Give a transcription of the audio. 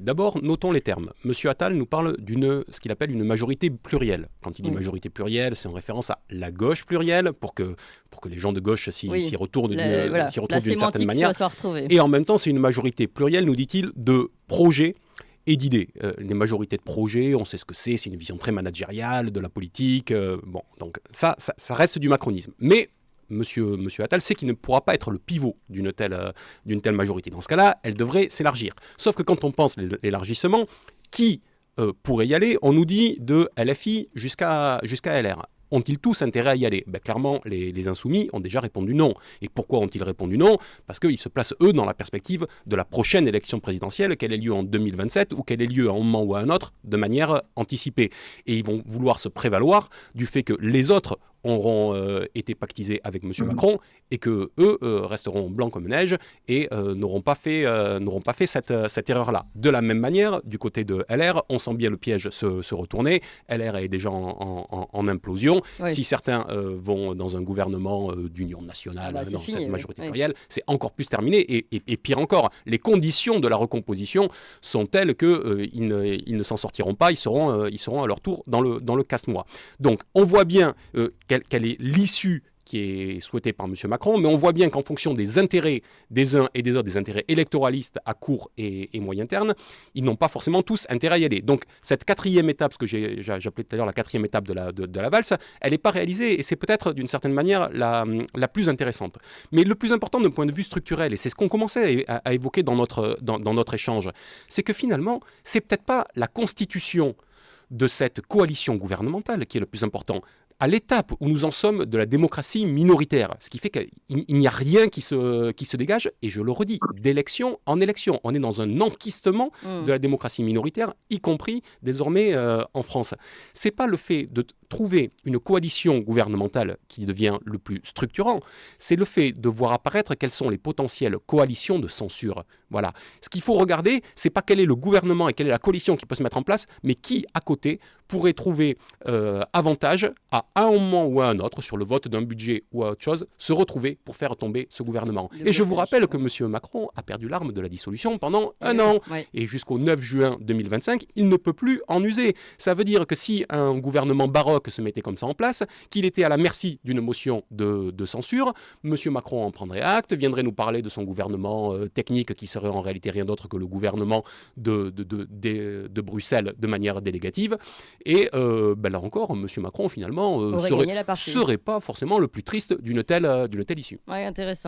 D'abord, notons les termes. Monsieur Attal nous parle ce qu'il appelle une majorité plurielle. Quand il dit majorité plurielle, c'est en référence à la gauche plurielle, pour que les gens de gauche s'y retournent d'une certaine manière. Et en même temps, c'est une majorité plurielle, nous dit-il, de projets et d'idées. Les majorités de projets, on sait ce que c'est une vision très managériale de la politique. Donc ça reste du macronisme. Mais Monsieur Attal sait qu'il ne pourra pas être le pivot d'une telle majorité. Dans ce cas-là, elle devrait s'élargir. Sauf que quand on pense l'élargissement, qui pourrait y aller? On nous dit de LFI jusqu'à LR. Ont-ils tous intérêt à y aller? Clairement, les insoumis ont déjà répondu non. Et pourquoi ont-ils répondu non? Parce qu'ils se placent, eux, dans la perspective de la prochaine élection présidentielle, qu'elle ait lieu en 2027 ou qu'elle ait lieu à un moment ou à un autre, de manière anticipée. Et ils vont vouloir se prévaloir du fait que les autres auront été pactisés avec M. Macron et que eux resteront blancs comme neige et n'auront pas fait cette erreur-là. De la même manière, du côté de LR, on sent bien le piège se retourner. LR est déjà en implosion. Oui. Si certains vont dans un gouvernement d'union nationale, dans cette majorité plurielle, c'est encore plus terminé. Et pire encore, les conditions de la recomposition sont telles qu'ils ne s'en sortiront pas. Ils seront à leur tour dans le casse-noix. Donc, on voit bien quelle est l'issue qui est souhaitée par M. Macron, mais on voit bien qu'en fonction des intérêts des uns et des autres, des intérêts électoralistes à court et moyen terme, ils n'ont pas forcément tous intérêt à y aller. Donc cette quatrième étape, ce que j'appelais tout à l'heure la quatrième étape de la valse, elle n'est pas réalisée et c'est peut-être d'une certaine manière la plus intéressante. Mais le plus important d'un point de vue structurel, et c'est ce qu'on commençait à évoquer dans notre échange, c'est que finalement, c'est peut-être pas la constitution de cette coalition gouvernementale qui est le plus important. À l'étape où nous en sommes de la démocratie minoritaire, ce qui fait qu'il n'y a rien qui se dégage, et je le redis, d'élection en élection. On est dans un enquistement de la démocratie minoritaire, y compris désormais en France. C'est pas le fait de trouver une coalition gouvernementale qui devient le plus structurant, c'est le fait de voir apparaître quelles sont les potentielles coalitions de censure. Voilà. Ce qu'il faut regarder, c'est pas quel est le gouvernement et quelle est la coalition qui peut se mettre en place, mais qui, à côté, pourrait trouver avantage à un moment ou à un autre, sur le vote d'un budget ou à autre chose, se retrouver pour faire tomber ce gouvernement. Et je vous rappelle que M. Macron a perdu l'arme de la dissolution pendant un an. Ouais. Et jusqu'au 9 juin 2025, il ne peut plus en user. Ça veut dire que si un gouvernement baroque se mettait comme ça en place, qu'il était à la merci d'une motion de censure, M. Macron en prendrait acte, viendrait nous parler de son gouvernement technique qui serait en réalité rien d'autre que le gouvernement de Bruxelles de manière délégative. Et là encore, M. Macron finalement serait pas forcément le plus triste d'une telle issue. Oui, intéressant.